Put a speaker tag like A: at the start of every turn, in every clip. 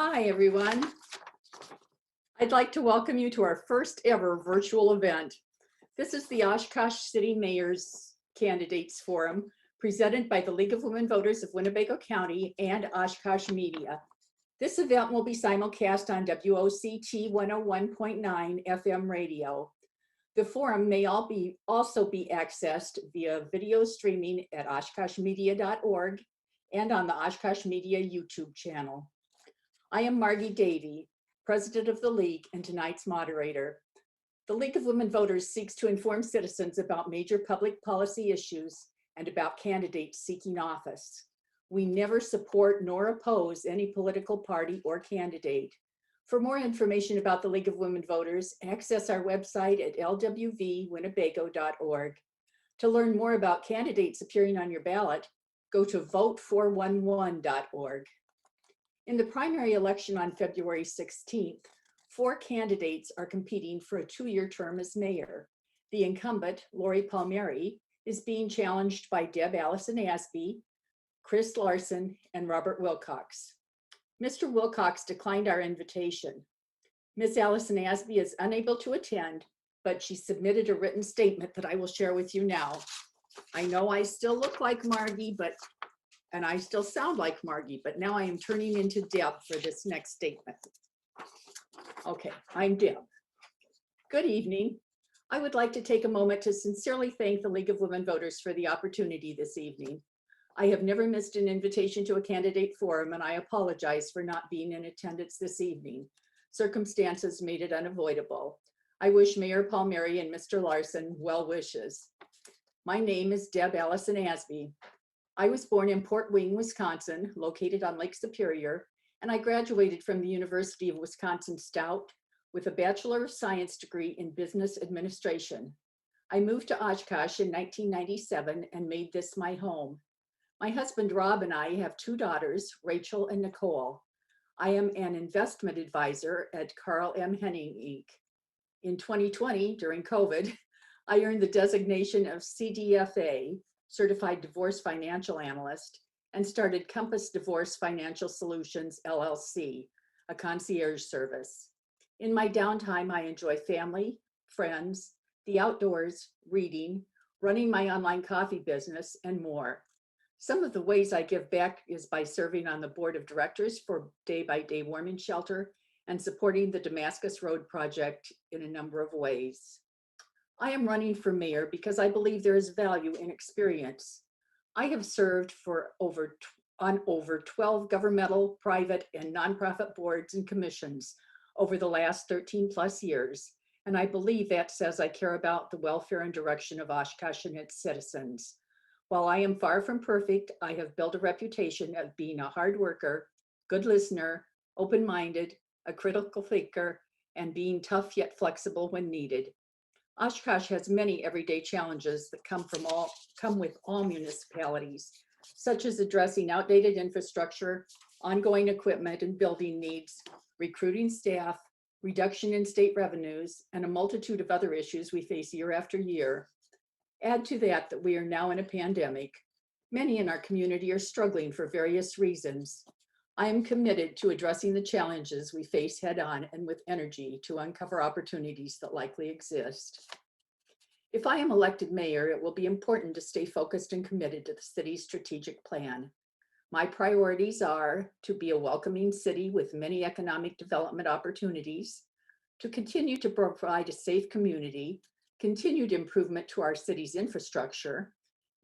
A: Hi, everyone. I'd like to welcome you to our first ever virtual event. This is the Oshkosh City Mayor's Candidates Forum, presented by the League of Women Voters of Winnebago County and Oshkosh Media. This event will be simulcast on WOCT 101.9 FM radio. The forum may also be accessed via video streaming at oshkoshmedia.org and on the Oshkosh Media YouTube channel. I am Margie Davey, President of the League and tonight's moderator. The League of Women Voters seeks to inform citizens about major public policy issues and about candidates seeking office. We never support nor oppose any political party or candidate. For more information about the League of Women Voters, access our website at lwvwinnebago.org. To learn more about candidates appearing on your ballot, go to vote411.org. In the primary election on February 16th, 4 candidates are competing for a 2-year term as mayor. The incumbent, Laurie Palmieri, is being challenged by Deb Allison Asby, Chris Larson, and Robert Wilcox. Mr. Wilcox declined our invitation. Ms. Allison Asby is unable to attend, but she submitted a written statement that I will share with you now. I know I still look like Margie, and I still sound like Margie, but now I am turning into Deb for this next statement. Okay, I'm Deb. Good evening. I would like to take a moment to sincerely thank the League of Women Voters for the opportunity this evening. I have never missed an invitation to a candidate forum, and I apologize for not being in attendance this evening. Circumstances made it unavoidable. I wish Mayor Palmieri and Mr. Larson well wishes. My name is Deb Allison Asby. I was born in Port Wing, Wisconsin, located on Lake Superior, and I graduated from the University of Wisconsin-Stout with a Bachelor of Science degree in Business Administration. I moved to Oshkosh in 1997 and made this my home. My husband Rob and I have 2 daughters, Rachel and Nicole. I am an investment advisor at Carl M. Henning, Inc. In 2020, during COVID, I earned the designation of CDFA, Certified Divorce Financial Analyst, and started Compass Divorce Financial Solutions, LLC, a concierge service. In my downtime, I enjoy family, friends, the outdoors, reading, running my online coffee business, and more. Some of the ways I give back is by serving on the board of directors for Day by Day Warming Shelter and supporting the Damascus Road Project in a number of ways. I am running for mayor because I believe there is value in experience. I have served on over 12 governmental, private, and nonprofit boards and commissions over the last 13 plus years, and I believe that says I care about the welfare and direction of Oshkosh and its citizens. While I am far from perfect, I have built a reputation of being a hard worker, good listener, open-minded, a critical thinker, and being tough yet flexible when needed. Oshkosh has many everyday challenges that come with all municipalities, such as addressing outdated infrastructure, ongoing equipment and building needs, recruiting staff, reduction in state revenues, and a multitude of other issues we face year after year. Add to that we are now in a pandemic. Many in our community are struggling for various reasons. I am committed to addressing the challenges we face head on and with energy to uncover opportunities that likely exist. If I am elected mayor, it will be important to stay focused and committed to the city's strategic plan. My priorities are to be a welcoming city with many economic development opportunities, to continue to provide a safe community, continued improvement to our city's infrastructure,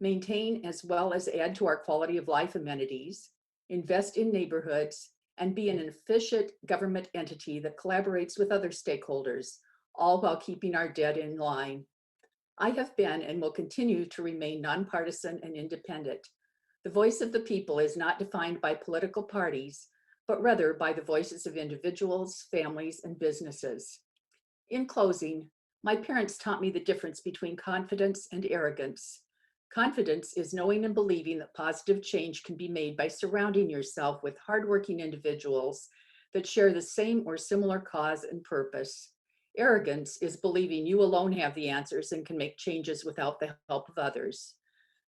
A: maintain as well as add to our quality of life amenities, invest in neighborhoods, and be an efficient government entity that collaborates with other stakeholders, all while keeping our debt in line. I have been and will continue to remain nonpartisan and independent. The voice of the people is not defined by political parties, but rather by the voices of individuals, families, and businesses. In closing, my parents taught me the difference between confidence and arrogance. Confidence is knowing and believing that positive change can be made by surrounding yourself with hardworking individuals that share the same or similar cause and purpose. Arrogance is believing you alone have the answers and can make changes without the help of others.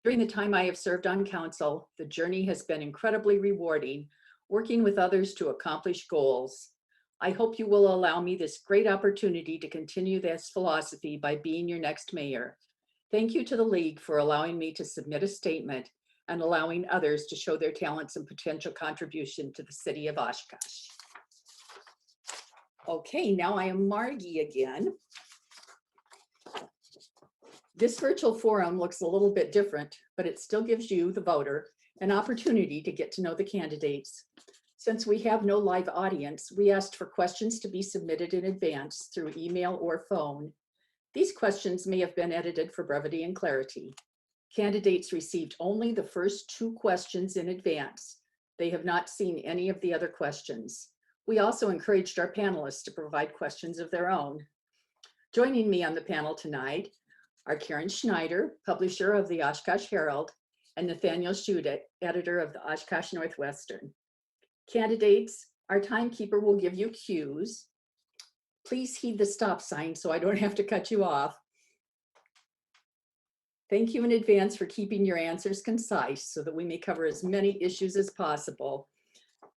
A: During the time I have served on council, the journey has been incredibly rewarding, working with others to accomplish goals. I hope you will allow me this great opportunity to continue this philosophy by being your next mayor. Thank you to the League for allowing me to submit a statement and allowing others to show their talents and potential contribution to the city of Oshkosh. Okay, now I am Margie again. This virtual forum looks a little bit different, but it still gives you, the voter, an opportunity to get to know the candidates. Since we have no live audience, we asked for questions to be submitted in advance through email or phone. These questions may have been edited for brevity and clarity. Candidates received only the first 2 questions in advance. They have not seen any of the other questions. We also encouraged our panelists to provide questions of their own. Joining me on the panel tonight are Karen Schneider, publisher of the Oshkosh Herald, and Nathaniel Schude, editor of the Oshkosh Northwestern. Candidates, our timekeeper will give you cues. Please heed the stop sign so I don't have to cut you off. Thank you in advance for keeping your answers concise so that we may cover as many issues as possible.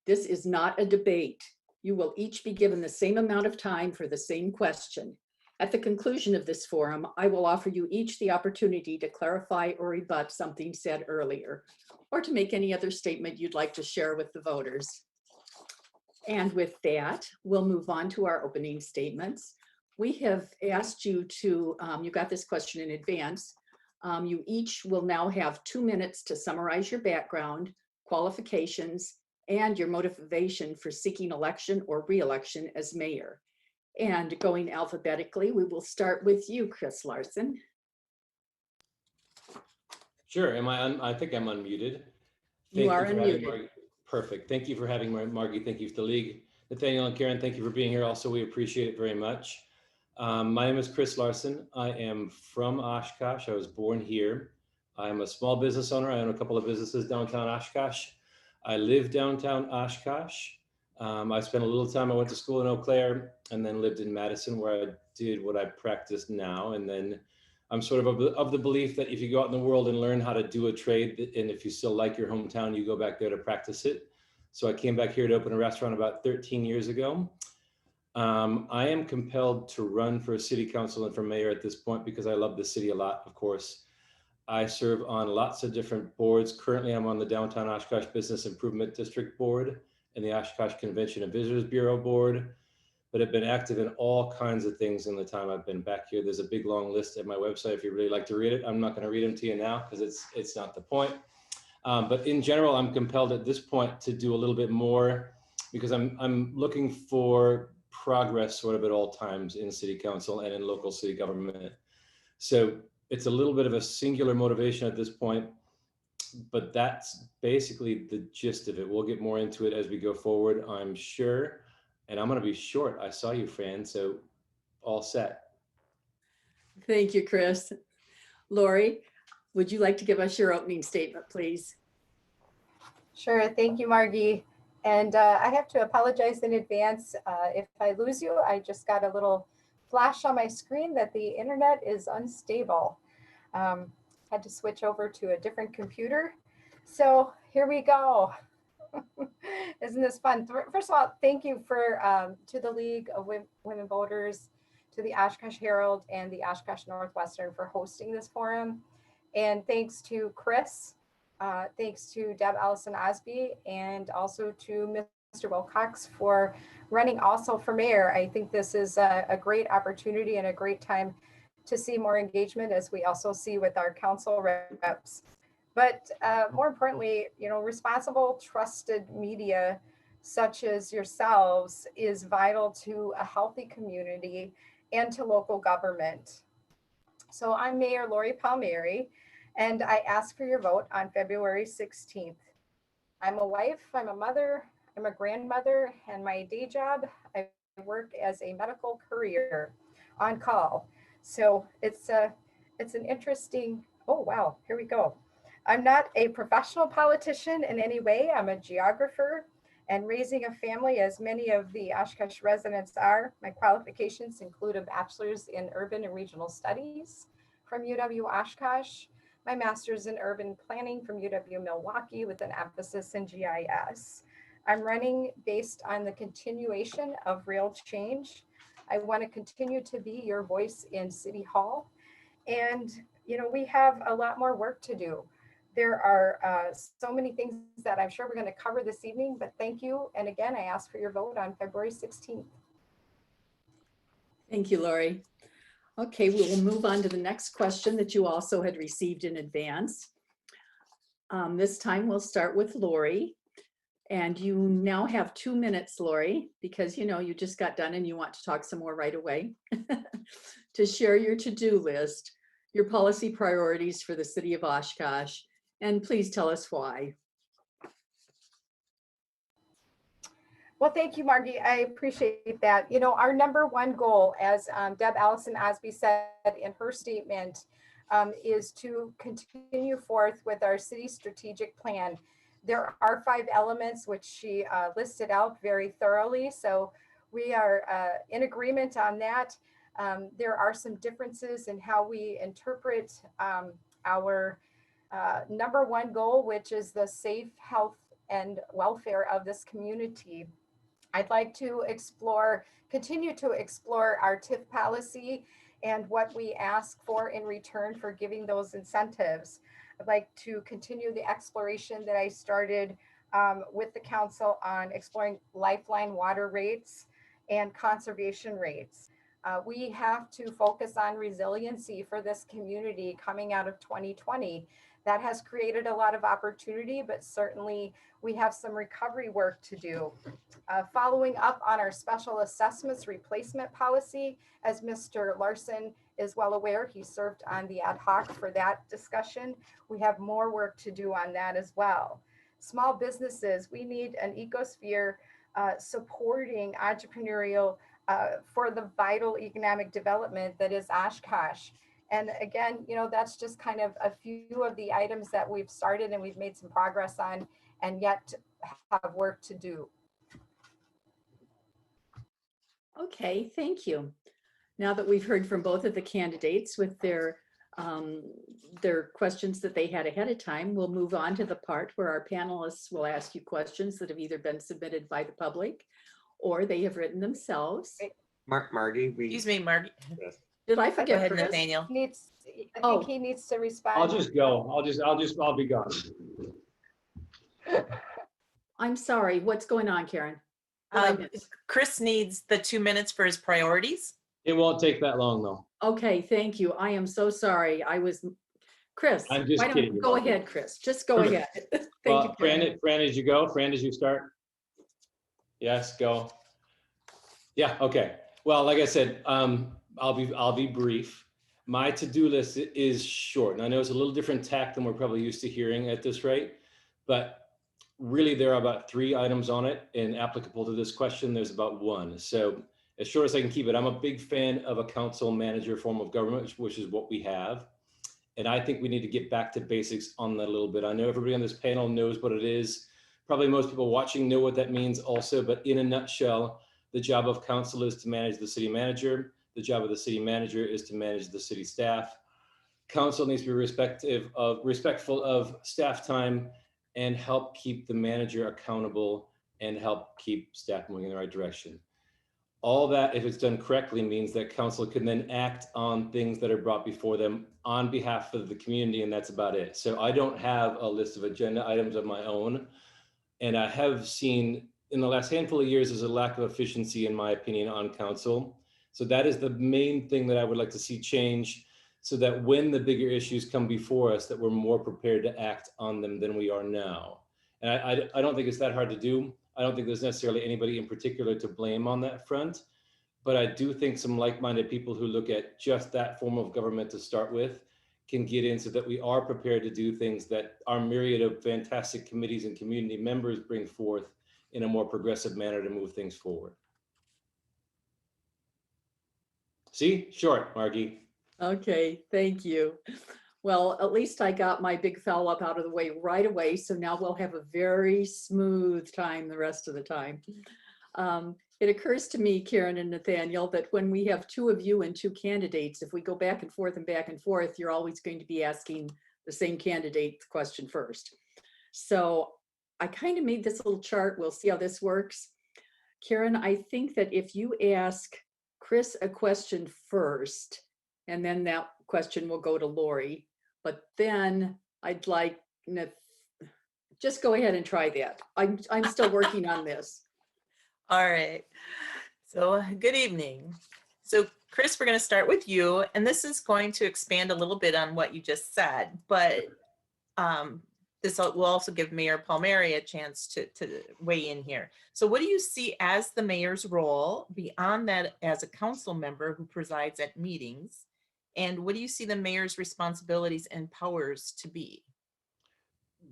A: This is not a debate. You will each be given the same amount of time for the same question. At the conclusion of this forum, I will offer you each the opportunity to clarify or rebut something said earlier, or to make any other statement you'd like to share with the voters. And with that, we'll move on to our opening statements. We have asked you to, you got this question in advance. You each will now have 2 minutes to summarize your background, qualifications, and your motivation for seeking election or re-election as mayor. And going alphabetically, we will start with you, Chris Larson.
B: Sure. Am I on? I think I'm unmuted.
A: You are unmuted.
B: Perfect. Thank you for having Margie. Thank you to the League. Nathaniel and Karen, thank you for being here. Also, we appreciate it very much. My name is Chris Larson. I am from Oshkosh. I was born here. I'm a small business owner. I own a couple of businesses downtown Oshkosh. I live downtown Oshkosh. I spent a little time, I went to school in Eau Claire and then lived in Madison where I did what I practice now. And then I'm sort of the belief that if you go out in the world and learn how to do a trade, and if you still like your hometown, you go back there to practice it. So I came back here to open a restaurant about 13 years ago. I am compelled to run for city council and for mayor at this point because I love the city a lot, of course. I serve on lots of different boards. Currently, I'm on the Downtown Oshkosh Business Improvement District Board and the Oshkosh Convention and Visitors Bureau Board, but have been active in all kinds of things in the time I've been back here. There's a big long list at my website if you really like to read it. I'm not going to read them to you now because it's not the point. But in general, I'm compelled at this point to do a little bit more because I'm looking for progress sort of at all times in city council and in local city government. So it's a little bit of a singular motivation at this point, but that's basically the gist of it. We'll get more into it as we go forward, I'm sure. And I'm going to be short. I saw you, Fran, so all set.
A: Thank you, Chris. Laurie, would you like to give us your opening statement, please?
C: Sure. Thank you, Margie. And I have to apologize in advance if I lose you. I just got a little flash on my screen that the internet is unstable. Had to switch over to a different computer. So here we go. Isn't this fun? First of all, thank you to the League of Women Voters, to the Oshkosh Herald and the Oshkosh Northwestern for hosting this forum. And thanks to Chris, thanks to Deb Allison Asby, and also to Mr. Wilcox for running also for mayor. I think this is a great opportunity and a great time to see more engagement, as we also see with our council reps. But more importantly, responsible, trusted media such as yourselves is vital to a healthy community and to local government. So I'm Mayor Laurie Palmieri, and I ask for your vote on February 16th. I'm a wife, I'm a mother, I'm a grandmother, and my day job, I work as a medical courier on call. So it's an interesting, oh wow, here we go. I'm not a professional politician in any way. I'm a geographer and raising a family, as many of the Oshkosh residents are. My qualifications include a bachelor's in urban and regional studies from UW Oshkosh, my master's in urban planning from UW Milwaukee with an emphasis in GIS. I'm running based on the continuation of real change. I want to continue to be your voice in City Hall. And, we have a lot more work to do. There are so many things that I'm sure we're going to cover this evening, but thank you. And again, I ask for your vote on February 16th.
A: Thank you, Laurie. Okay, we will move on to the next question that you also had received in advance. This time we'll start with Laurie. And you now have 2 minutes, Laurie, because you just got done and you want to talk some more right away, to share your to-do list, your policy priorities for the city of Oshkosh, and please tell us why.
C: Well, thank you, Margie. I appreciate that. Our number one goal, as Deb Allison Asby said in her statement, is to continue forth with our city strategic plan. There are 5 elements which she listed out very thoroughly. So we are in agreement on that. There are some differences in how we interpret our number one goal, which is the safe health and welfare of this community. I'd like to continue to explore our TIF policy and what we ask for in return for giving those incentives. I'd like to continue the exploration that I started with the council on exploring lifeline water rates and conservation rates. We have to focus on resiliency for this community coming out of 2020. That has created a lot of opportunity, but certainly we have some recovery work to do. Following up on our special assessments replacement policy, as Mr. Larson is well aware, he served on the ad hoc for that discussion. We have more work to do on that as well. Small businesses, we need an ecosphere supporting entrepreneurial for the vital economic development that is Oshkosh. And again, that's just kind of a few of the items that we've started and we've made some progress on and yet have work to do.
A: Okay, thank you. Now that we've heard from both of the candidates with their questions that they had ahead of time, we'll move on to the part where our panelists will ask you questions that have either been submitted by the public or they have written themselves.
D: Margie,
E: Excuse me, Margie.
D: Yes.
A: Did I
E: Go
A: forget
E: ahead,
A: Chris?
E: Nathaniel.
C: I think he needs to respond.
B: I'll just go. I'll be gone.
A: I'm sorry, what's going on, Karen? What did I miss?
E: Chris needs the 2 minutes for his priorities.
B: It won't take that long though.
A: Okay, thank you. I am so sorry. Chris,
B: I'm just
A: why don't
B: kidding.
A: you go ahead, Chris? Just go
B: Perfect.
A: ahead. Thank
B: Well,
A: you, Karen.
B: Fran, did you go? Fran, did you start? Yes, go. Yeah, okay. Well, like I said, I'll be brief. My to-do list is short, and I know it's a little different tack than we're probably used to hearing at this rate, but really there are about 3 items on it, and applicable to this question, there's about 1. So as short as I can keep it, I'm a big fan of a council manager form of government, which is what we have. And I think we need to get back to basics on that a little bit. I know everybody on this panel knows what it is. Probably most people watching know what that means also, but in a nutshell, the job of council is to manage the city manager. The job of the city manager is to manage the city staff. Council needs to be respectful of staff time and help keep the manager accountable and help keep staff moving in the right direction. All that, if it's done correctly, means that council can then act on things that are brought before them on behalf of the community, and that's about it. So I don't have a list of agenda items of my own, and I have seen in the last handful of years there's a lack of efficiency, in my opinion, on council. So that is the main thing that I would like to see change, so that when the bigger issues come before us, that we're more prepared to act on them than we are now. And I don't think it's that hard to do. I don't think there's necessarily anybody in particular to blame on that front, but I do think some like-minded people who look at just that form of government to start with can get in, so that we are prepared to do things that our myriad of fantastic committees and community members bring forth in a more progressive manner to move things forward. See, short, Margie.
A: Okay, thank you. Well, at least I got my big foul up out of the way right away. So now we'll have a very smooth time the rest of the time. It occurs to me, Karen and Nathaniel, that when we have 2 of you and 2 candidates, if we go back and forth, you're always going to be asking the same candidate the question first. So I kind of made this little chart. We'll see how this works. Karen, I think that if you ask Chris a question first, and then that question will go to Laurie, but then I'd like, just go ahead and try that. I'm still working on this.
E: All right. So good evening. So Chris, we're going to start with you, and this is going to expand a little bit on what you just said, but this will also give Mayor Palmieri a chance to weigh in here. So what do you see as the mayor's role beyond that as a council member who presides at meetings? And what do you see the mayor's responsibilities and powers to be?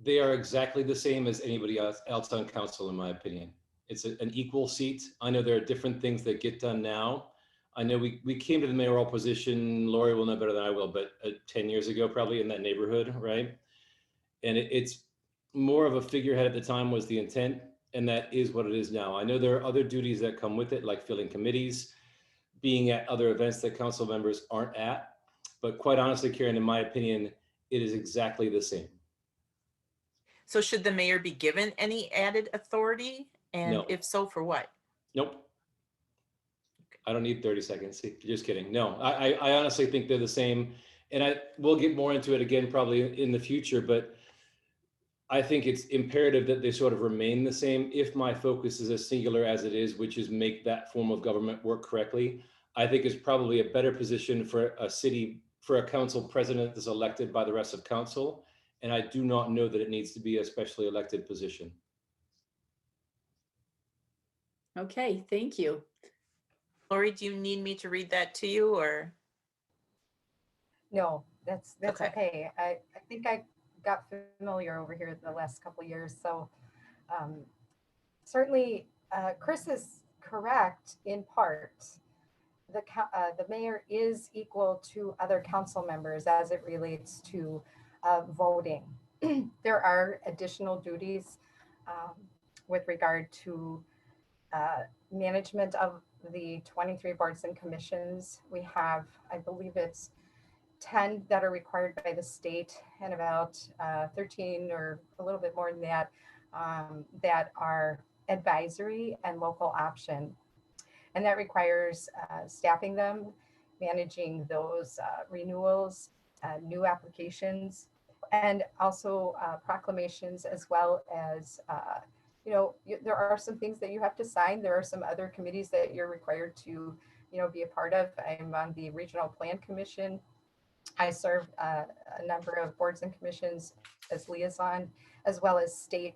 B: They are exactly the same as anybody else on council, in my opinion. It's an equal seat. I know there are different things that get done now. I know we came to the mayoral position, Laurie will know better than I will, but 10 years ago, probably in that neighborhood, right? And it's more of a figurehead at the time was the intent, and that is what it is now. I know there are other duties that come with it, like filling committees, being at other events that council members aren't at. But quite honestly, Karen, in my opinion, it is exactly the same.
E: So should the mayor be given any added authority? And
B: No.
E: if so, for what?
B: Nope. I don't need 30 seconds. Just kidding. No, I honestly think they're the same. And we'll get more into it again, probably in the future, but I think it's imperative that they sort of remain the same. If my focus is as singular as it is, which is make that form of government work correctly, I think it's probably a better position for a city, for a council president that's elected by the rest of council. And I do not know that it needs to be a specially elected position.
A: Okay, thank you.
E: Laurie, do you need me to read that to you, or?
C: No, that's
E: Okay.
C: okay. I think I got familiar over here the last couple of years. So certainly Chris is correct in part. The mayor is equal to other council members as it relates to voting. There are additional duties with regard to management of the 23 boards and commissions. We have, I believe it's 10 that are required by the state and about 13 or a little bit more than that that are advisory and local option. And that requires staffing them, managing those renewals, new applications, and also proclamations, as well as there are some things that you have to sign. There are some other committees that you're required to, be a part of. I'm on the Regional Plan Commission. I serve a number of boards and commissions as liaison, as well as state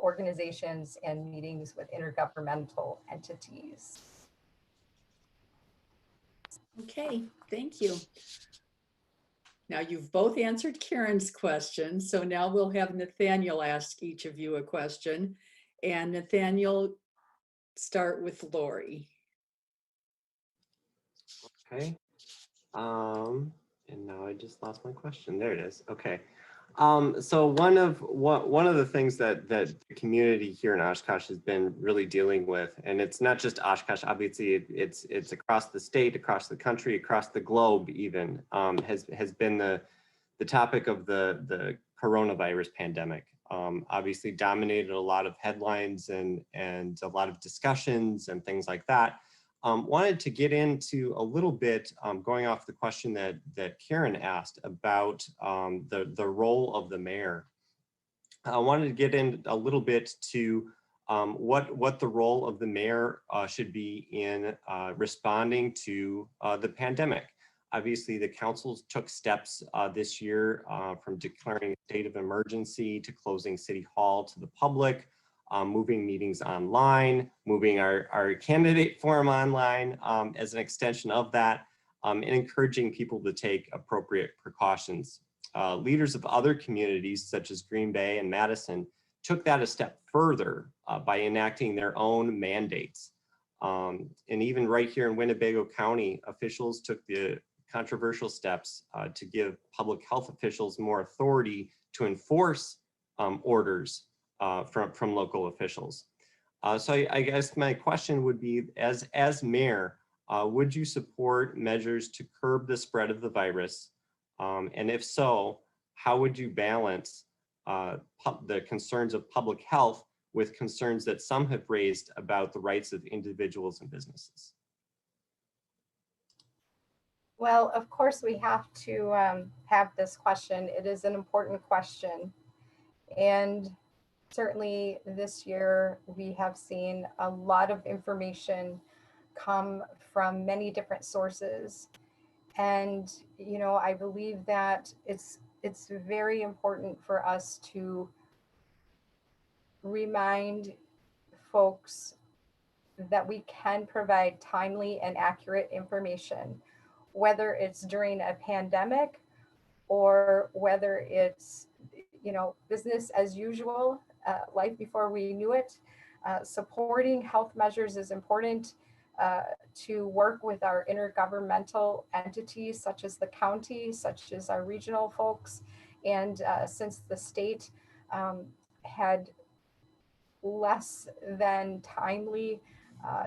C: organizations and meetings with intergovernmental entities.
A: Okay, thank you. Now you've both answered Karen's question, so now we'll have Nathaniel ask each of you a question. And Nathaniel, start with Laurie.
D: Okay. And now I just lost my question. There it is. Okay. So one of the things that the community here in Oshkosh has been really dealing with, and it's not just Oshkosh, obviously it's across the state, across the country, across the globe even, has been the topic of the coronavirus pandemic. Obviously dominated a lot of headlines and a lot of discussions and things like that. Wanted to get into a little bit, going off the question that Karen asked about the role of the mayor. I wanted to get in a little bit to what the role of the mayor should be in responding to the pandemic. Obviously, the council took steps this year from declaring a state of emergency to closing City Hall to the public. Moving meetings online, moving our candidate forum online as an extension of that, and encouraging people to take appropriate precautions. Leaders of other communities such as Green Bay and Madison took that a step further by enacting their own mandates. And even right here in Winnebago County, officials took the controversial steps to give public health officials more authority to enforce orders from local officials. So I guess my question would be, as mayor, would you support measures to curb the spread of the virus? And if so, how would you balance the concerns of public health with concerns that some have raised about the rights of individuals and businesses?
C: Well, of course, we have to have this question. It is an important question. And certainly this year, we have seen a lot of information come from many different sources. And, you know, I believe that it's very important for us to remind folks that we can provide timely and accurate information, whether it's during a pandemic or whether it's, you know, business as usual, life before we knew it. Supporting health measures is important. To work with our intergovernmental entities, such as the county, such as our regional folks. And since the state had less than timely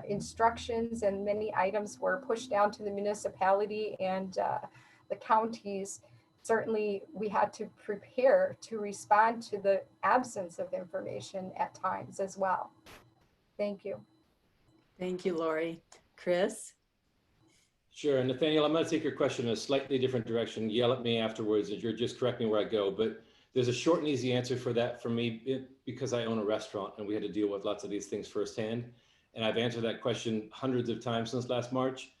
C: instructions and many items were pushed down to the municipality and the counties, certainly we had to prepare to respond to the absence of information at times as well. Thank you.
A: Thank you, Laurie. Chris?
B: Sure. And Nathaniel, I'm going to take your question in a slightly different direction. Yell at me afterwards and you're just correct me where I go. But there's a short and easy answer for that for me because I own a restaurant and we had to deal with lots of these things firsthand. And I've answered that question hundreds of times since last March.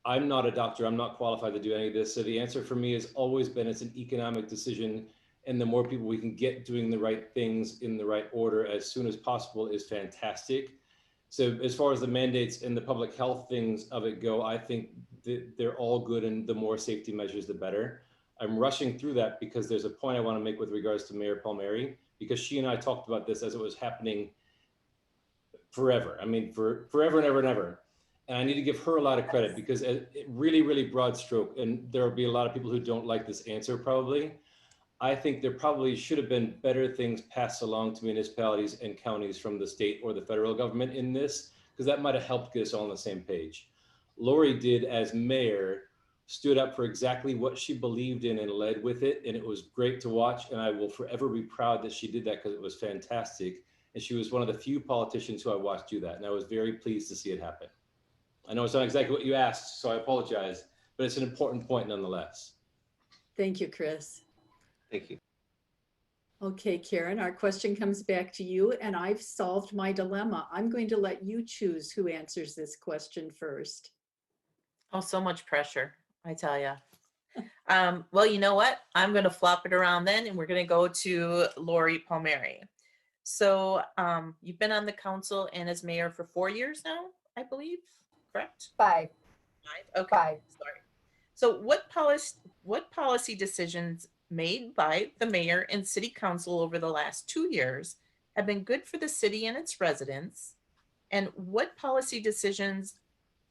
B: I'm not a doctor. I'm not qualified to do any of this. So the answer for me has always been it's an economic decision. And the more people we can get doing the right things in the right order as soon as possible is fantastic. So as far as the mandates and the public health things of it go, I think they're all good and the more safety measures, the better. I'm rushing through that because there's a point I want to make with regards to Mayor Palmieri, because she and I talked about this as it was happening forever. I mean, for forever and ever and ever. And I need to give her a lot of credit because it really, really broad stroke. And there will be a lot of people who don't like this answer probably. I think there probably should have been better things passed along to municipalities and counties from the state or the federal government in this, because that might have helped get us all on the same page. Laurie did, as mayor, stood up for exactly what she believed in and led with it. And it was great to watch. And I will forever be proud that she did that because it was fantastic. And she was one of the few politicians who I watched do that. And I was very pleased to see it happen. I know it's not exactly what you asked, so I apologize, but it's an important point nonetheless.
A: Thank you, Chris.
D: Thank you.
A: Okay, Karen, our question comes back to you, and I've solved my dilemma. I'm going to let you choose who answers this question first.
E: Oh, so much pressure, I tell you. Well, you know what? I'm going to flop it around then, and we're going to go to Laurie Palmieri. So you've been on the council and as mayor for 4 years now, I believe, correct?
C: 5.
E: 5? Okay,
C: 5.
E: sorry. So what policy decisions made by the mayor and city council over the last 2 years have been good for the city and its residents? And what policy decisions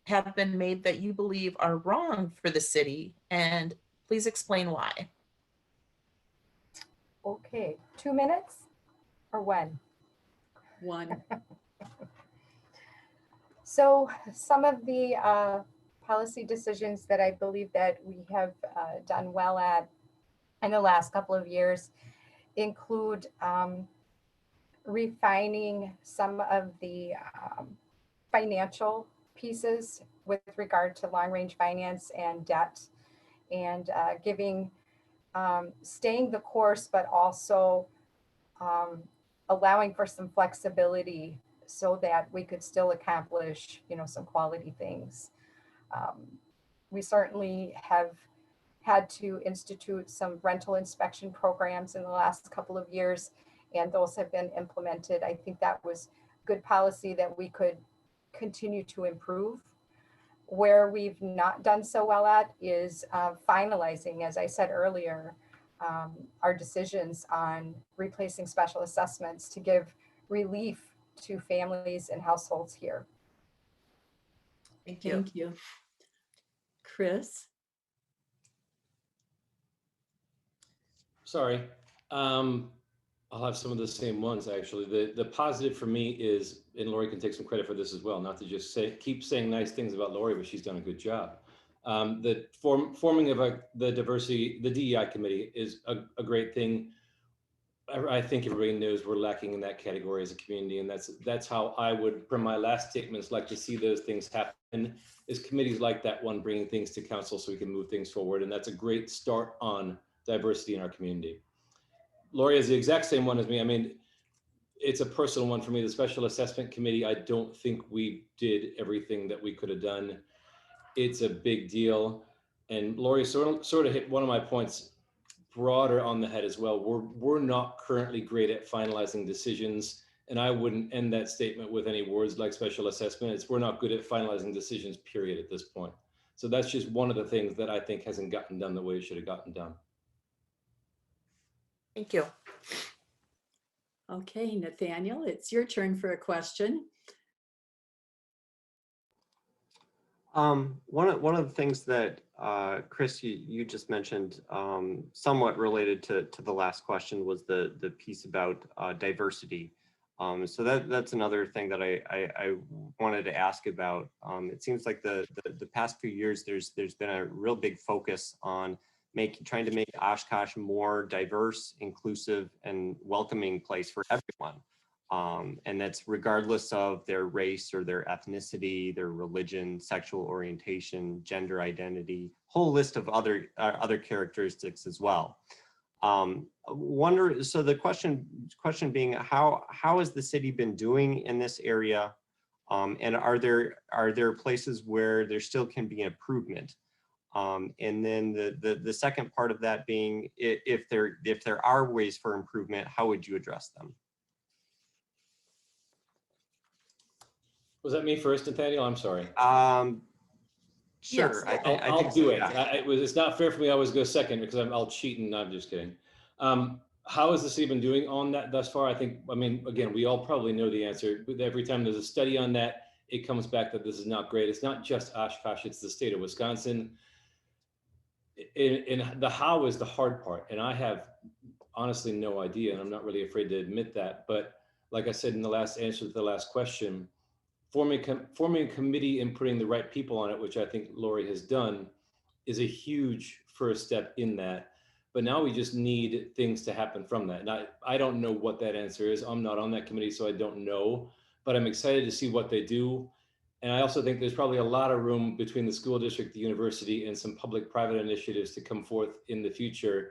E: have been made that you believe are wrong for the city? And please explain why.
C: Okay, 2 minutes or when?
A: 1.
C: So some of the policy decisions that I believe that we have done well at in the last couple of years include refining some of the financial pieces with regard to long-range finance and debt, and staying the course, but also allowing for some flexibility so that we could still accomplish, you know, some quality things. We certainly have had to institute some rental inspection programs in the last couple of years, and those have been implemented. I think that was good policy that we could continue to improve. Where we've not done so well at is finalizing, as I said earlier, our decisions on replacing special assessments to give relief to families and households here.
E: Thank you.
A: Thank you. Chris?
B: Sorry. I'll have some of the same ones actually. The positive for me is, and Laurie can take some credit for this as well, not to just keep saying nice things about Laurie, but she's done a good job. The forming of the DEI committee is a great thing. I think everybody knows we're lacking in that category as a community, and that's how I would, from my last statements, like to see those things happen. Is committees like that one bringing things to council so we can move things forward, and that's a great start on diversity in our community. Laurie is the exact same one as me. I mean, it's a personal one for me. The Special Assessment Committee, I don't think we did everything that we could have done. It's a big deal, and Laurie sort of hit one of my points broader on the head as well. We're not currently great at finalizing decisions, and I wouldn't end that statement with any words like special assessment. It's we're not good at finalizing decisions, period, at this point. So that's just one of the things that I think hasn't gotten done the way it should have gotten done.
E: Thank you.
A: Okay, Nathaniel, it's your turn for a question.
D: One of the things that Chris, you just mentioned, somewhat related to the last question, was the piece about diversity. So that's another thing that I wanted to ask about. It seems like the past few years there's been a real big focus on trying to make Oshkosh more diverse, inclusive, and welcoming place for everyone. And that's regardless of their race or their ethnicity, their religion, sexual orientation, gender identity, whole list of other characteristics as well. So the question being, how has the city been doing in this area? And are there places where there still can be improvement? And then the second part of that being, if there are ways for improvement, how would you address them?
B: Was that me first, Nathaniel? I'm sorry.
D: Sure.
A: Yes.
B: I'll do it.
D: Yeah.
B: It's not fair for me to always go second because I'll cheat, and I'm just kidding. How has the city been doing on that thus far? I mean, again, we all probably know the answer. Every time there's a study on that, it comes back that this is not great. It's not just Oshkosh, it's the state of Wisconsin. And the how is the hard part. And I have honestly no idea, and I'm not really afraid to admit that. But like I said in the last answer to the last question, forming a committee and putting the right people on it, which I think Laurie has done, is a huge first step in that. But now we just need things to happen from that. And I don't know what that answer is. I'm not on that committee, so I don't know. But I'm excited to see what they do. And I also think there's probably a lot of room between the school district, the university, and some public-private initiatives to come forth in the future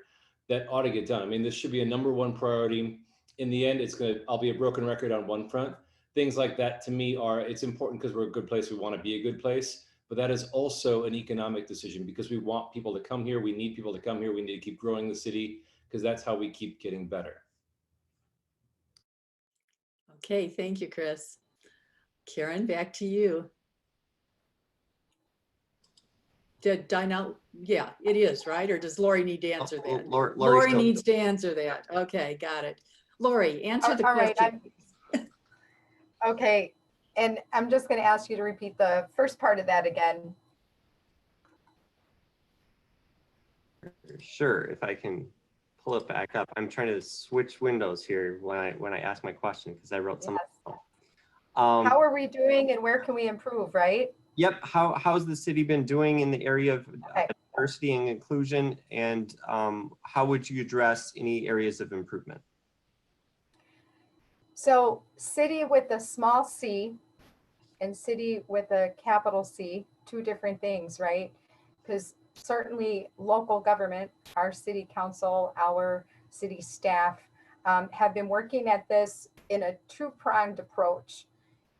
B: that ought to get done. I mean, this should be a #1 priority. In the end, I'll be a broken record on one front. Things like that to me it's important because we're a good place. We want to be a good place, but that is also an economic decision because we want people to come here. We need people to come here. We need to keep growing the city because that's how we keep getting better.
A: Okay, thank you, Chris. Karen, back to you. Did Dinah? Yeah, it is, right? Or does Laurie need to answer that? Laurie needs to answer that. Okay, got it. Laurie, answer the question.
C: Right, okay, and I'm just going to ask you to repeat the first part of that again.
D: Sure, if I can pull it back up. I'm trying to switch windows here when I ask my question because I wrote some.
C: Yes. How are we doing and where can we improve, right?
D: Yep. How's the city been doing in the area of diversity and inclusion, and how would you address any areas of improvement?
C: So city with a small c and city with a capital C, two different things, right? Because certainly local government, our city council, our city staff have been working at this in a two-pronged approach.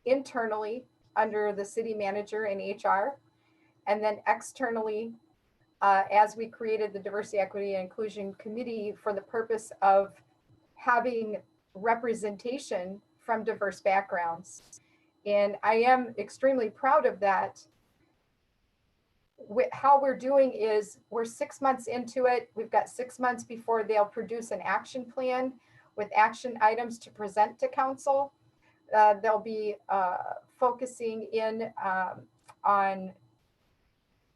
C: Internally under the city manager and HR, and then externally as we created the Diversity, Equity, and Inclusion Committee for the purpose of having representation from diverse backgrounds. And I am extremely proud of that. How we're doing is we're 6 months into it. We've got 6 months before they'll produce an action plan with action items to present to council. They'll be focusing in on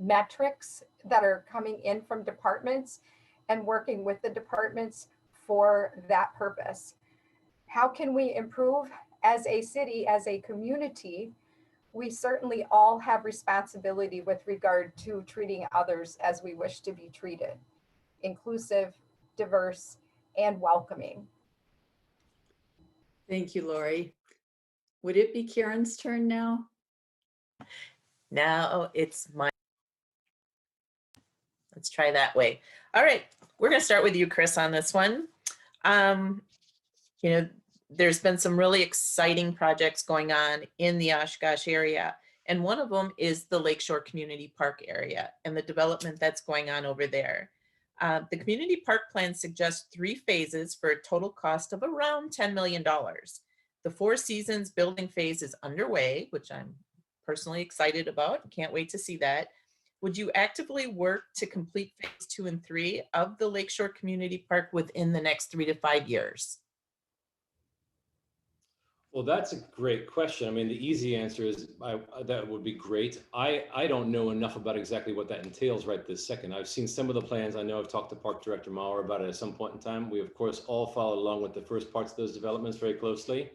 C: metrics that are coming in from departments and working with the departments for that purpose. How can we improve as a city, as a community? We certainly all have responsibility with regard to treating others as we wish to be treated, inclusive, diverse, and welcoming.
A: Thank you, Laurie. Would it be Karen's turn now?
E: Now it's my, let's try that way. All right, we're gonna start with you, Chris, on this one. You know, there's been some really exciting projects going on in the Oshkosh area. And one of them is the Lakeshore Community Park area and the development that's going on over there. The community park plan suggests 3 phases for a total cost of around $10 million. The Four Seasons building phase is underway, which I'm personally excited about. Can't wait to see that. Would you actively work to complete phase 2 and 3 of the Lakeshore Community Park within the next 3 to 5 years?
B: Well, that's a great question. I mean, the easy answer is that would be great. I don't know enough about exactly what that entails right this second. I've seen some of the plans. I know I've talked to Park Director Maurer about it at some point in time. We, of course, all followed along with the first parts of those developments very closely.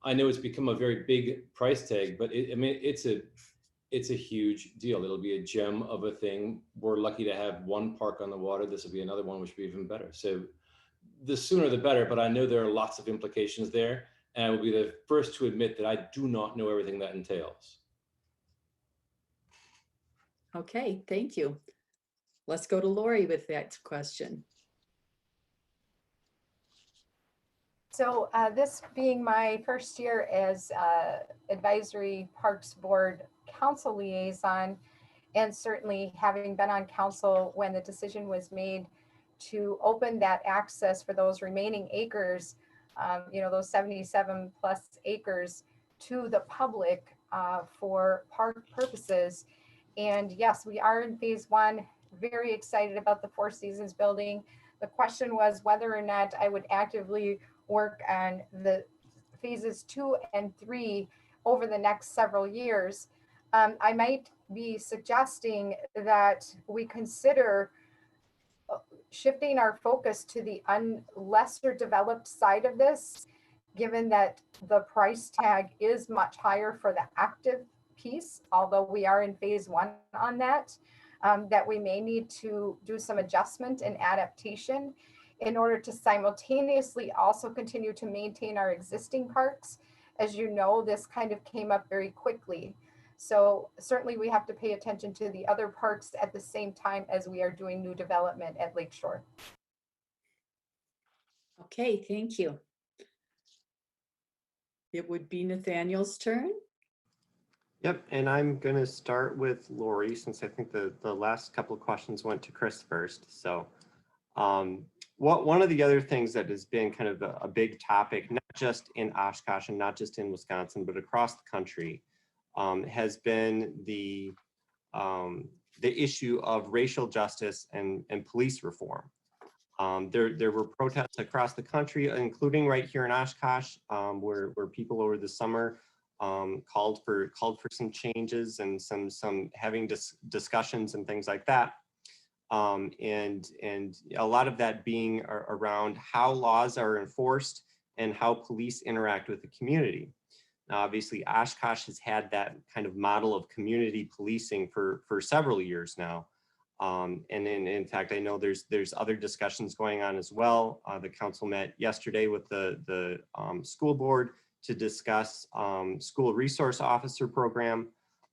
B: I know it's become a very big price tag, but I mean, it's a huge deal. It'll be a gem of a thing. We're lucky to have one park on the water. This will be another one, which will be even better. So the sooner the better, but I know there are lots of implications there. And I will be the first to admit that I do not know everything that entails.
A: Okay, thank you. Let's go to Laurie with that question.
C: So this being my first year as Advisory Parks Board Council Liaison, and certainly having been on council when the decision was made to open that access for those remaining acres, you know, those 77 plus acres to the public for park purposes. And yes, we are in phase 1, very excited about the Four Seasons building. The question was whether or not I would actively work on the phases 2 and 3 over the next several years. I might be suggesting that we consider shifting our focus to the lesser developed side of this, given that the price tag is much higher for the active piece, although we are in phase 1 on that, that we may need to do some adjustment and adaptation in order to simultaneously also continue to maintain our existing parks. As you know, this kind of came up very quickly. So certainly we have to pay attention to the other parks at the same time as we are doing new development at Lakeshore.
A: Okay, thank you. It would be Nathaniel's turn.
D: Yep, and I'm going to start with Laurie since I think the last couple of questions went to Chris first. So one of the other things that has been kind of a big topic, not just in Oshkosh and not just in Wisconsin, but across the country, has been the issue of racial justice and police reform. There were protests across the country, including right here in Oshkosh, where people over the summer called for some changes and some having discussions and things like that. And a lot of that being around how laws are enforced and how police interact with the community. Now, obviously, Oshkosh has had that kind of model of community policing for several years now. And in fact, I know there's other discussions going on as well. The council met yesterday with the school board to discuss school resource officer program.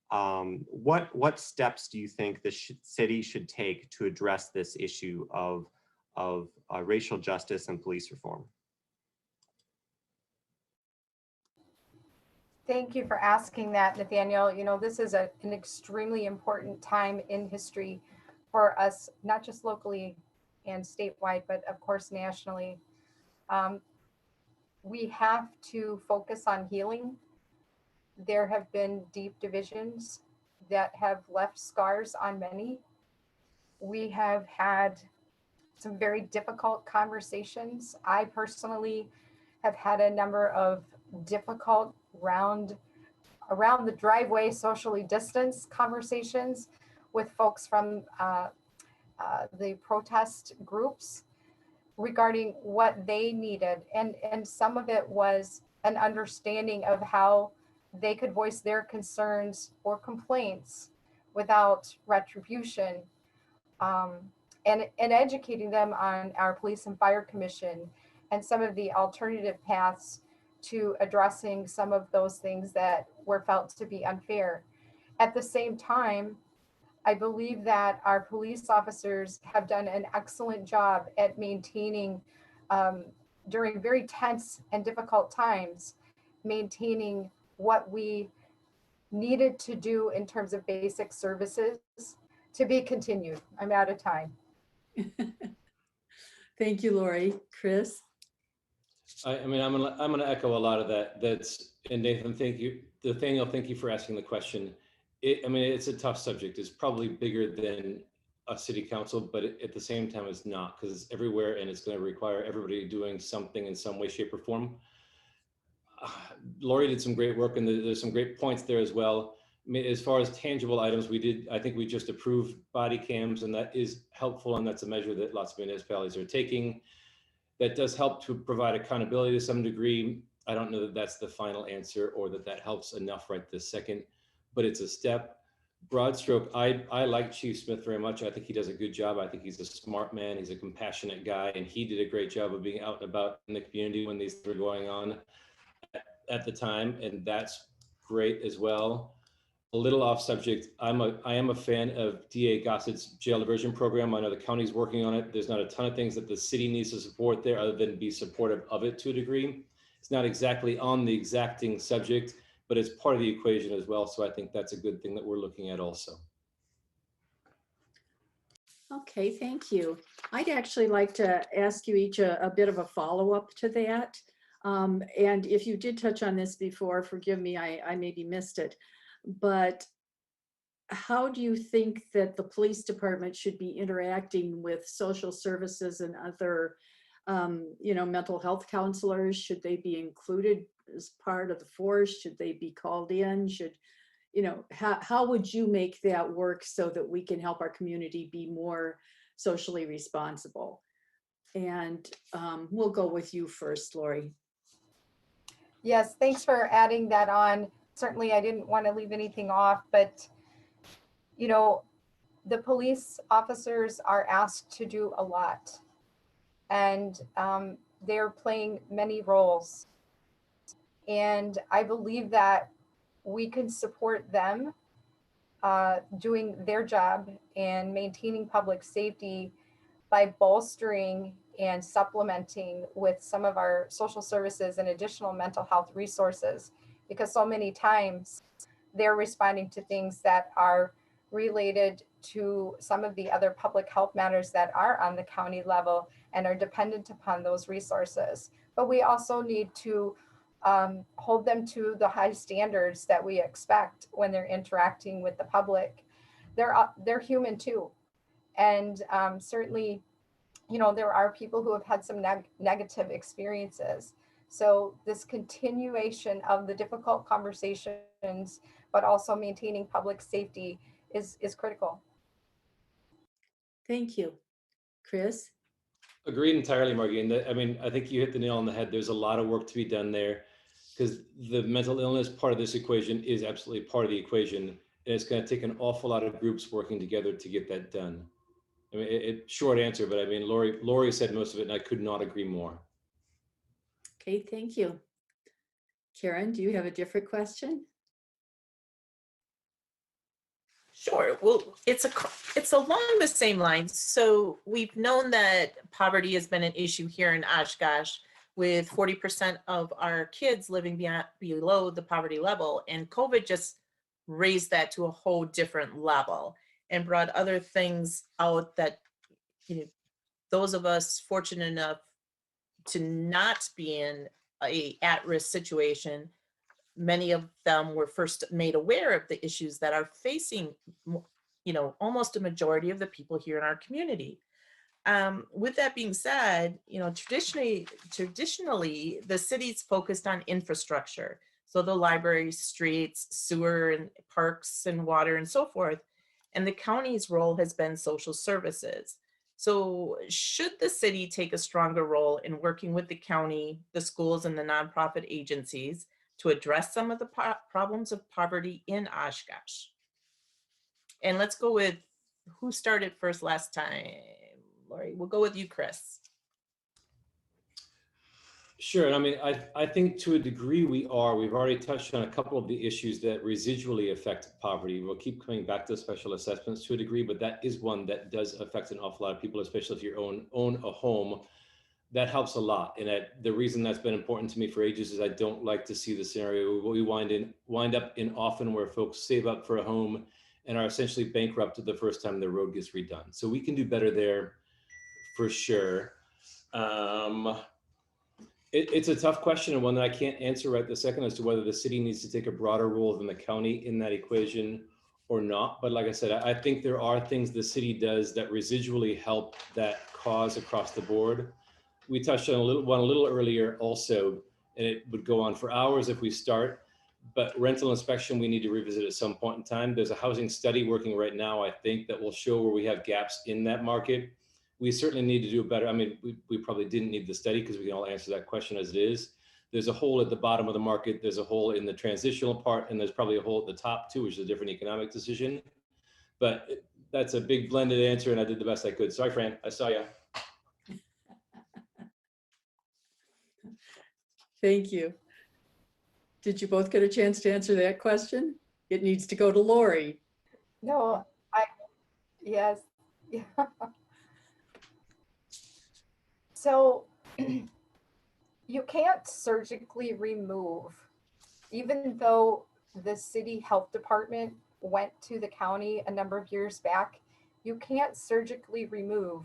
D: What steps do you think the city should take to address this issue of racial justice and police reform?
C: Thank you for asking that, Nathaniel. You know, this is an extremely important time in history for us, not just locally and statewide, but of course nationally. We have to focus on healing. There have been deep divisions that have left scars on many. We have had some very difficult conversations. I personally have had a number of difficult around the driveway socially distanced conversations with folks from the protest groups regarding what they needed. And some of it was an understanding of how they could voice their concerns or complaints without retribution, and educating them on our police and fire commission and some of the alternative paths to addressing some of those things that were felt to be unfair. At the same time, I believe that our police officers have done an excellent job at maintaining, during very tense and difficult times, maintaining what we needed to do in terms of basic services to be continued. I'm out of time.
A: Thank you, Laurie. Chris?
B: I mean, I'm gonna echo a lot of that. And Nathan, thank you. Nathaniel, thank you for asking the question. I mean, it's a tough subject. It's probably bigger than a city council, but at the same time, it's not, because it's everywhere and it's going to require everybody doing something in some way, shape, or form. Laurie did some great work, and there's some great points there as well. I mean, as far as tangible items, I think we just approved body cams, and that is helpful, and that's a measure that lots of municipalities are taking. That does help to provide accountability to some degree. I don't know that that's the final answer or that helps enough right this second, but it's a step. Broad stroke, I like Chief Smith very much. I think he does a good job. I think he's a smart man. He's a compassionate guy, and he did a great job of being out and about in the community when these were going on at the time, and that's great as well. A little off subject, I am a fan of DA Gossett's jail diversion program. I know the county's working on it. There's not a ton of things that the city needs to support there other than be supportive of it to a degree. It's not exactly on the exacting subject, but it's part of the equation as well. So I think that's a good thing that we're looking at also.
A: Okay, thank you. I'd actually like to ask you each a bit of a follow-up to that. And if you did touch on this before, forgive me, I maybe missed it. But how do you think that the police department should be interacting with social services and other, mental health counselors? Should they be included as part of the force? Should they be called in? How would you make that work so that we can help our community be more socially responsible? And we'll go with you first, Laurie.
C: Yes, thanks for adding that on. Certainly, I didn't want to leave anything off, but the police officers are asked to do a lot, and they're playing many roles. And I believe that we can support them doing their job and maintaining public safety by bolstering and supplementing with some of our social services and additional mental health resources, because so many times they're responding to things that are related to some of the other public health matters that are on the county level and are dependent upon those resources. But we also need to hold them to the high standards that we expect when they're interacting with the public. They're human too. And certainly, there are people who have had some negative experiences. So this continuation of the difficult conversations, but also maintaining public safety is critical.
A: Thank you. Chris?
B: Agreed entirely, Margie. And I think you hit the nail on the head. There's a lot of work to be done there, because the mental illness part of this equation is absolutely part of the equation. And it's going to take an awful lot of groups working together to get that done. I mean, short answer, but I mean, Laurie said most of it, and I could not agree more.
A: Okay, thank you. Karen, do you have a different question?
E: Sure. Well, it's along the same lines. So we've known that poverty has been an issue here in Oshkosh, with 40% of our kids living below the poverty level, and COVID just raised that to a whole different level and brought other things out that, those of us fortunate enough to not be in a at-risk situation, many of them were first made aware of the issues that are facing, almost a majority of the people here in our community. With that being said, traditionally, the city's focused on infrastructure. So the libraries, streets, sewer, and parks, and water, and so forth. And the county's role has been social services. So should the city take a stronger role in working with the county, the schools, and the nonprofit agencies to address some of the problems of poverty in Oshkosh? And let's go with who started first last time. Laurie, we'll go with you, Chris.
B: Sure. And I mean, I think to a degree we are. We've already touched on a couple of the issues that residually affect poverty. We'll keep coming back to special assessments to a degree, but that is one that does affect an awful lot of people, especially if you own a home. That helps a lot. And the reason that's been important to me for ages is I don't like to see the scenario where we wind up in often where folks save up for a home and are essentially bankrupted the first time the road gets redone. So we can do better there for sure. It's a tough question and one that I can't answer right this second as to whether the city needs to take a broader role than the county in that equation or not. But like I said, I think there are things the city does that residually help that cause across the board. We touched on a little earlier also, and it would go on for hours if we start, but rental inspection, we need to revisit at some point in time. There's a housing study working right now, I think, that will show where we have gaps in that market. We certainly need to do better. I mean, we probably didn't need the study because we can all answer that question as it is. There's a hole at the bottom of the market. There's a hole in the transitional part, and there's probably a hole at the top too, which is a different economic decision. But that's a big blended answer, and I did the best I could. Sorry, Fran, I saw you.
A: Thank you. Did you both get a chance to answer that question? It needs to go to Laurie.
C: No, yes. Yeah. So you can't surgically remove, even though the city health department went to the county a number of years back, you can't surgically remove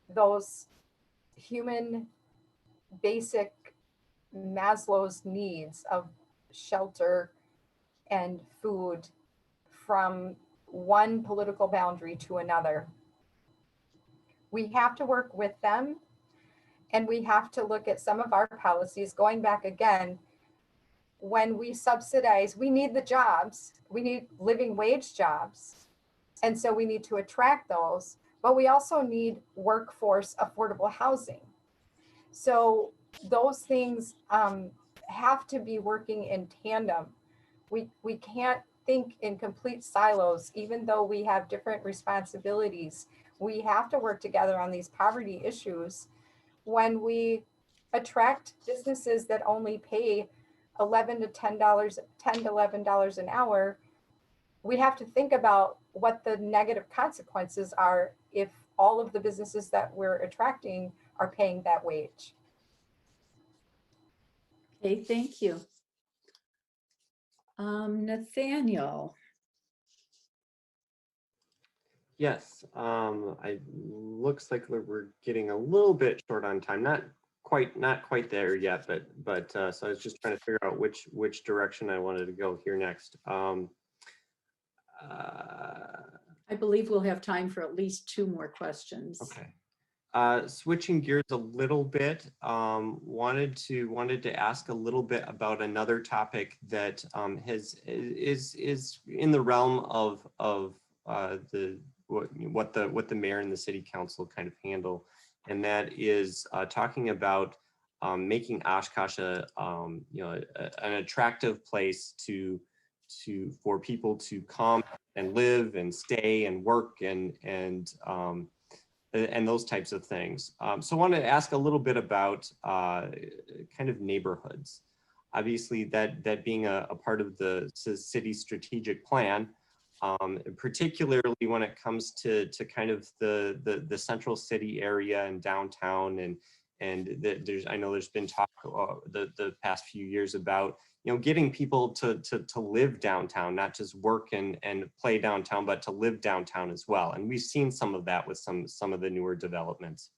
C: those human basic Maslow's needs of shelter and food from one political boundary to another. We have to work with them, and we have to look at some of our policies going back again. When we subsidize, we need the jobs, we need living wage jobs. And so we need to attract those, but we also need workforce affordable housing. So those things have to be working in tandem. We can't think in complete silos, even though we have different responsibilities. We have to work together on these poverty issues. When we attract businesses that only pay $10 to $11 an hour, we have to think about what the negative consequences are if all of the businesses that we're attracting are paying that wage.
A: Okay, thank you. Nathaniel.
D: Yes, I looks like we're getting a little bit short on time. Not quite there yet, but so I was just trying to figure out which direction I wanted to go here next.
A: I believe we'll have time for at least 2 more questions.
D: Okay. Switching gears a little bit, wanted to ask a little bit about another topic that is in the realm of what the mayor and the city council kind of handle, and that is talking about making Oshkosh an attractive place for people to come and live and stay and work and those types of things. So I wanted to ask a little bit about kind of neighborhoods. Obviously, that being a part of the city strategic plan, particularly when it comes to kind of the central city area and downtown, and I know there's been talk the past few years about getting people to live downtown, not just work and play downtown, but to live downtown as well. And we've seen some of that with some of the newer developments.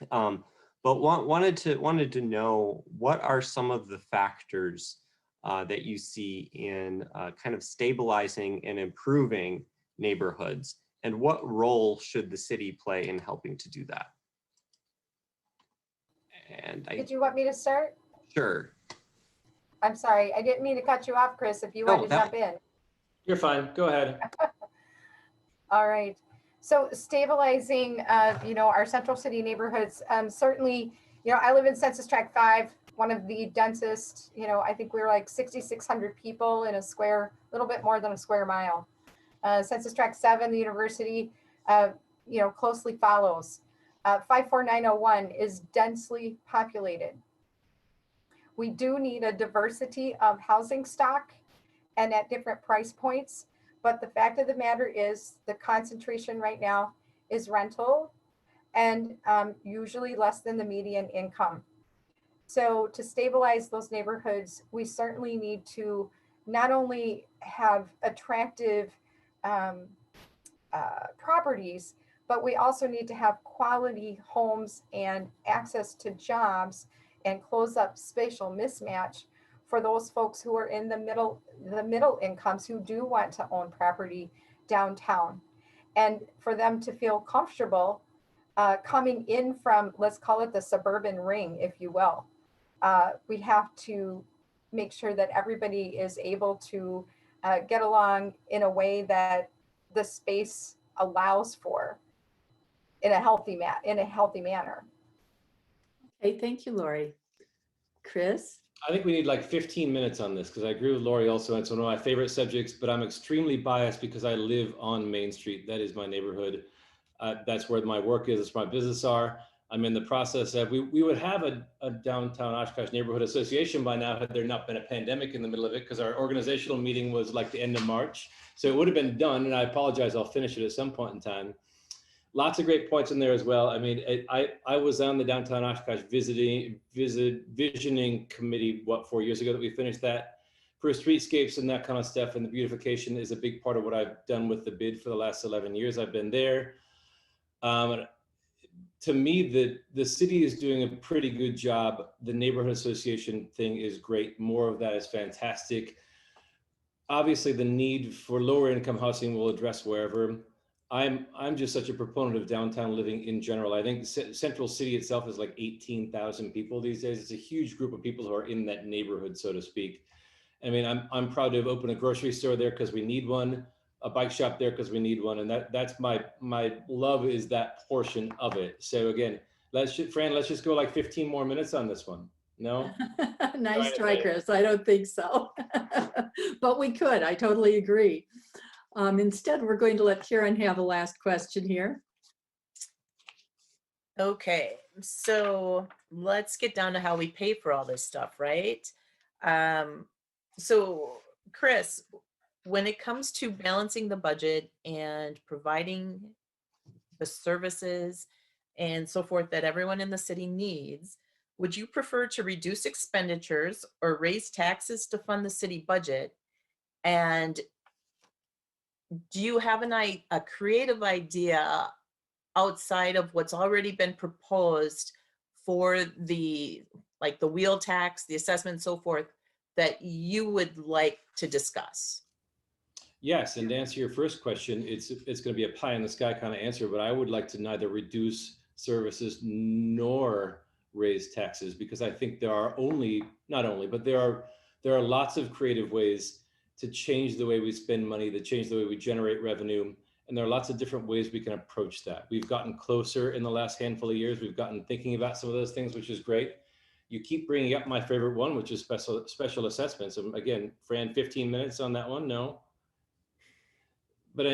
D: But wanted to know, what are some of the factors that you see in kind of stabilizing and improving neighborhoods, and what role should the city play in helping to do that? And
C: Did you want me to start?
D: Sure.
C: I'm sorry, I didn't mean to cut you off, Chris, if you want to jump in.
B: You're fine, go ahead.
C: All right. So stabilizing, our central city neighborhoods, certainly, I live in Census Tract 5, one of the densest, I think we're like 6,600 people in a little bit more than a square mile. Census Tract 7, the university, closely follows. 54901 is densely populated. We do need a diversity of housing stock and at different price points. But the fact of the matter is the concentration right now is rental and usually less than the median income. So to stabilize those neighborhoods, we certainly need to not only have attractive properties, but we also need to have quality homes and access to jobs and close up spatial mismatch for those folks who are in the middle incomes who do want to own property downtown, and for them to feel comfortable coming in from, let's call it the suburban ring, if you will. We have to make sure that everybody is able to get along in a way that the space allows for in a healthy manner.
A: Okay, thank you, Laurie. Chris?
B: I think we need like 15 minutes on this because I agree with Laurie also. It's one of my favorite subjects, but I'm extremely biased because I live on Main Street. That is my neighborhood. That's where my work is. That's where my business are. I'm in the process of, we would have a downtown Oshkosh neighborhood association by now had there not been a pandemic in the middle of it, because our organizational meeting was like the end of March. So it would have been done, and I apologize, I'll finish it at some point in time. Lots of great points in there as well. I mean, I was on the downtown Oshkosh visioning committee, 4 years ago that we finished that, for streetscapes and that kind of stuff. And the beautification is a big part of what I've done with the bid for the last 11 years I've been there. To me, the city is doing a pretty good job. The neighborhood association thing is great. More of that is fantastic. Obviously, the need for lower income housing will address wherever. I'm just such a proponent of downtown living in general. I think Central City itself is like 18,000 people these days. It's a huge group of people who are in that neighborhood, so to speak. I mean, I'm proud to have opened a grocery store there because we need one, a bike shop there because we need one, and that's my love, is that portion of it. So again, Fran, let's just go like 15 more minutes on this one. No?
A: Nice try, Chris. I don't think so. But we could. I totally agree. Instead, we're going to let Karen have a last question here.
E: Okay, so let's get down to how we pay for all this stuff, right? So Chris, when it comes to balancing the budget and providing the services and so forth that everyone in the city needs, would you prefer to reduce expenditures or raise taxes to fund the city budget? And do you have a creative idea outside of what's already been proposed for the wheel tax, the assessment, and so forth, that you would like to discuss?
B: Yes, and to answer your first question, it's going to be a pie in the sky kind of answer, but I would like to neither reduce services nor raise taxes, because I think there are there are lots of creative ways to change the way we spend money, to change the way we generate revenue. And there are lots of different ways we can approach that. We've gotten closer in the last handful of years. We've gotten thinking about some of those things, which is great. You keep bringing up my favorite one, which is special assessments. And again, Fran, 15 minutes on that one? No. But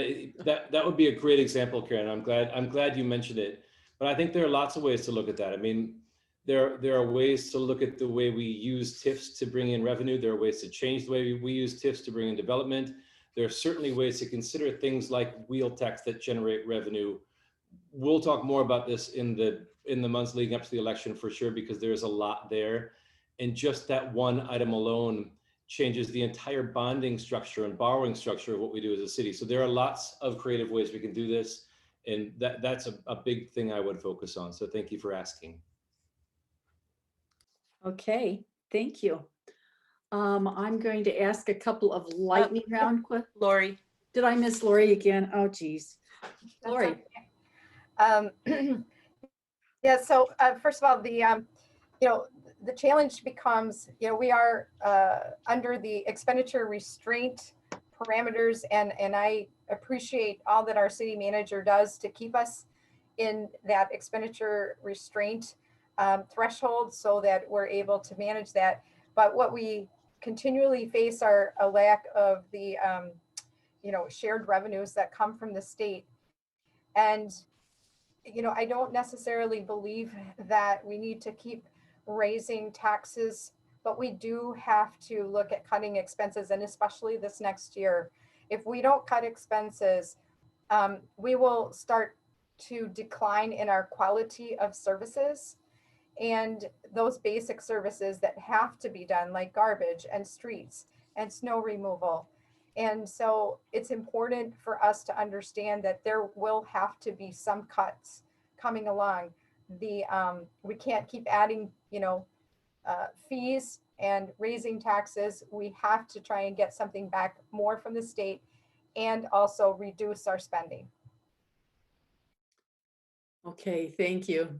B: that would be a great example, Karen. I'm glad you mentioned it. But I think there are lots of ways to look at that. I mean, there are ways to look at the way we use TIFs to bring in revenue. There are ways to change the way we use TIFs to bring in development. There are certainly ways to consider things like wheel tax that generate revenue. We'll talk more about this in the months leading up to the election for sure, because there's a lot there. And just that one item alone changes the entire bonding structure and borrowing structure of what we do as a city. So there are lots of creative ways we can do this. And that's a big thing I would focus on. So thank you for asking.
A: Okay, thank you. I'm going to ask a couple of lightning round questions.
E: Laurie.
A: Did I miss Laurie again? Oh, geez. Laurie.
C: Okay. Yeah, so first of all, the challenge becomes, we are under the expenditure restraint parameters, and I appreciate all that our city manager does to keep us in that expenditure restraint threshold so that we're able to manage that. But what we continually face are a lack of the shared revenues that come from the state. And I don't necessarily believe that we need to keep raising taxes but we do have to look at cutting expenses, and especially this next year. If we don't cut expenses, we will start to decline in our quality of services and those basic services that have to be done, like garbage and streets and snow removal. And so it's important for us to understand that there will have to be some cuts coming along. We can't keep adding, fees and raising taxes. We have to try and get something back more from the state and also reduce our spending.
A: Okay, thank you.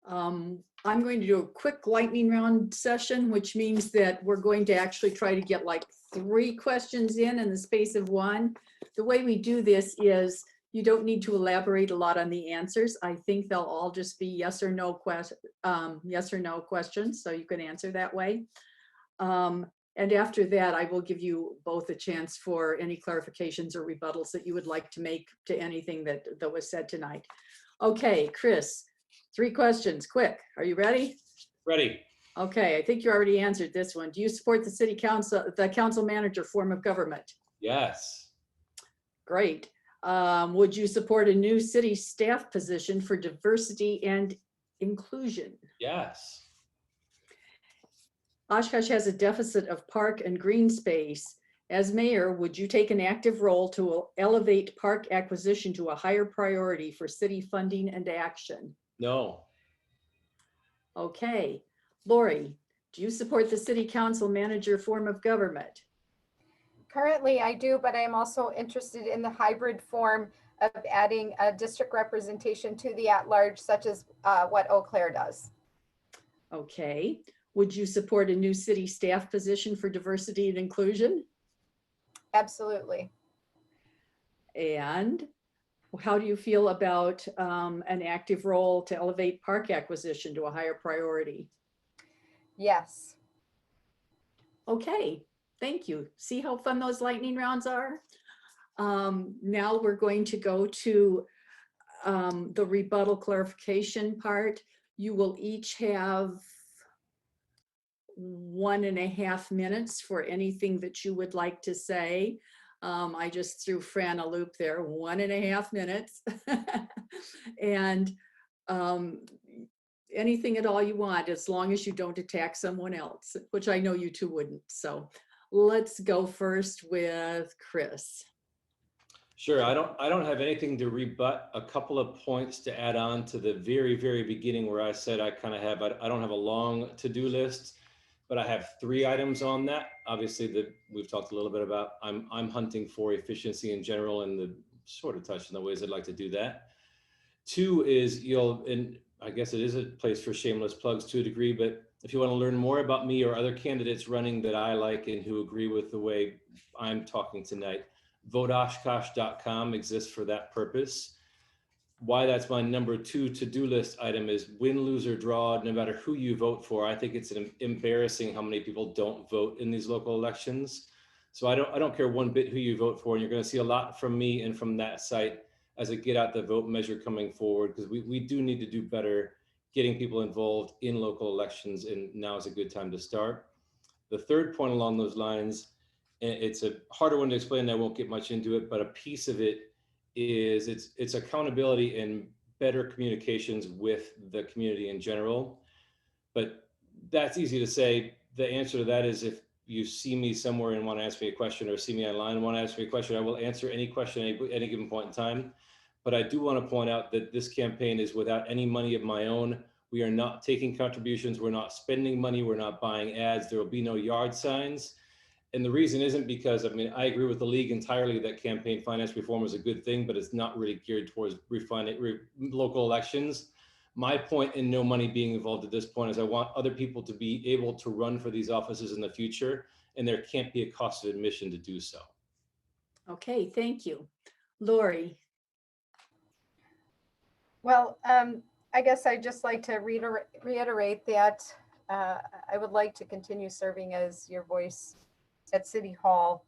A: I'm going to do a quick lightning round session, which means that we're going to actually try to get like 3 questions in the space of 1. The way we do this is you don't need to elaborate a lot on the answers. I think they'll all just be yes or no questions, so you can answer that way. And after that, I will give you both a chance for any clarifications or rebuttals that you would like to make to anything that was said tonight. Okay, Chris, 3 questions, quick. Are you ready?
B: Ready.
A: Okay, I think you already answered this one. Do you support the city council, the council manager form of government?
B: Yes.
A: Great. Would you support a new city staff position for diversity and inclusion?
B: Yes.
A: Oshkosh has a deficit of park and green space. As mayor, would you take an active role to elevate park acquisition to a higher priority for city funding and action?
B: No.
A: Okay. Laurie, do you support the city council manager form of government?
C: Currently, I do, but I am also interested in the hybrid form of adding a district representation to the at-large, such as what Eau Claire does.
A: Okay. Would you support a new city staff position for diversity and inclusion?
C: Absolutely.
A: And how do you feel about an active role to elevate park acquisition to a higher priority?
C: Yes.
A: Okay, thank you. See how fun those lightning rounds are? Now we're going to go to the rebuttal clarification part. You will each have 1.5 minutes for anything that you would like to say. I just threw Fran a loop there, 1.5 minutes. And anything at all you want, as long as you don't attack someone else, which I know you two wouldn't. So let's go first with Chris.
B: Sure. I don't have anything to rebut. A couple of points to add on to the very, very beginning where I said I don't have a long to-do list, but I have 3 items on that. Obviously, that we've talked a little bit about. I'm hunting for efficiency in general, and the sort of touched on the ways I'd like to do that. 2 is and I guess it is a place for shameless plugs to a degree, but if you want to learn more about me or other candidates running that I like and who agree with the way I'm talking tonight, voteoshkosh.com exists for that purpose. Why that's my number 2 to-do list item is win, lose, or draw, no matter who you vote for. I think it's embarrassing how many people don't vote in these local elections. So I don't care one bit who you vote for, and you're going to see a lot from me and from that site as a get out the vote measure coming forward, because we do need to do better getting people involved in local elections, and now is a good time to start. The third point along those lines, and it's a harder one to explain, and I won't get much into it, but a piece of it is it's accountability and better communications with the community in general. But that's easy to say. The answer to that is if you see me somewhere and want to ask me a question, or see me online and want to ask me a question, I will answer any question at any given point in time. But I do want to point out that this campaign is without any money of my own. We are not taking contributions. We're not spending money. We're not buying ads. There will be no yard signs. And the reason isn't because, I agree with the league entirely that campaign finance reform is a good thing, but it's not really geared towards local elections. My point in no money being involved at this point is I want other people to be able to run for these offices in the future, and there can't be a cost of admission to do so.
A: Okay, thank you. Laurie.
C: Well, I guess I'd just like to reiterate that I would like to continue serving as your voice at City Hall.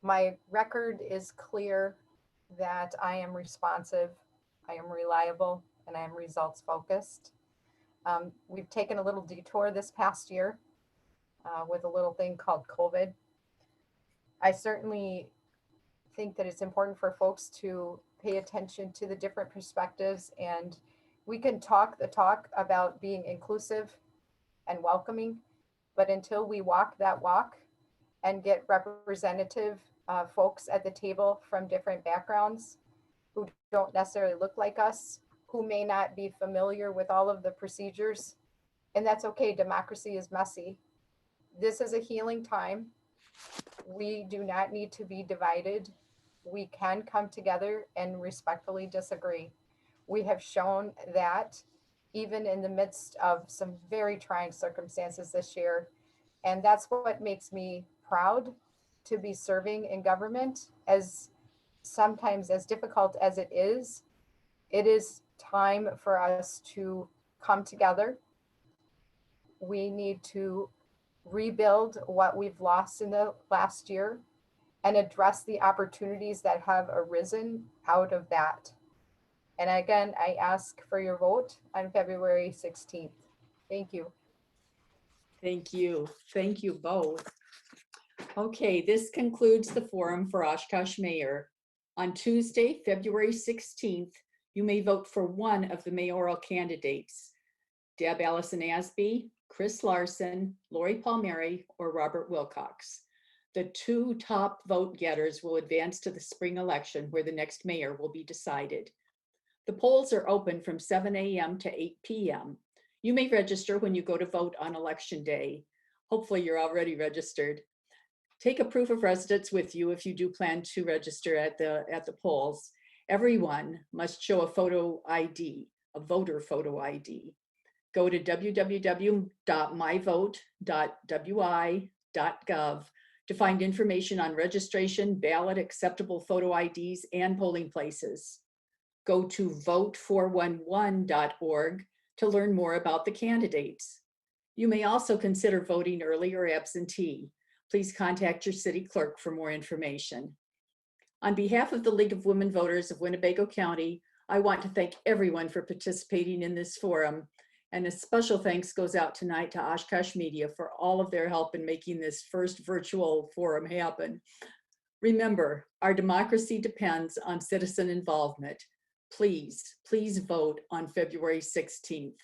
C: My record is clear that I am responsive, I am reliable, and I am results focused. We've taken a little detour this past year with a little thing called COVID. I certainly think that it's important for folks to pay attention to the different perspectives, and we can talk the talk about being inclusive and welcoming, but until we walk that walk and get representative folks at the table from different backgrounds who don't necessarily look like us, who may not be familiar with all of the procedures, and that's okay. Democracy is messy. This is a healing time. We do not need to be divided. We can come together and respectfully disagree. We have shown that even in the midst of some very trying circumstances this year. And that's what makes me proud to be serving in government. As sometimes as difficult as it is time for us to come together. We need to rebuild what we've lost in the last year and address the opportunities that have arisen out of that. And again, I ask for your vote on February 16th. Thank you.
A: Thank you. Thank you both. Okay, this concludes the forum for Oshkosh Mayor. On Tuesday, February 16th, you may vote for one of the mayoral candidates, Deb Allison Asby, Chris Larson, Laurie Palmieri, or Robert Wilcox. The two top vote getters will advance to the spring election where the next mayor will be decided. The polls are open from 7 a.m. to 8 p.m. You may register when you go to vote on election day. Hopefully you're already registered. Take a proof of residence with you if you do plan to register at the polls. Everyone must show a photo ID, a voter photo ID. Go to www.myvote.wi.gov to find information on registration, ballot, acceptable photo IDs, and polling places. Go to vote411.org to learn more about the candidates. You may also consider voting early or absentee. Please contact your city clerk for more information. On behalf of the League of Women Voters of Winnebago County, I want to thank everyone for participating in this forum. And a special thanks goes out tonight to Oshkosh Media for all of their help in making this first virtual forum happen. Remember, our democracy depends on citizen involvement. Please, please vote on February 16th.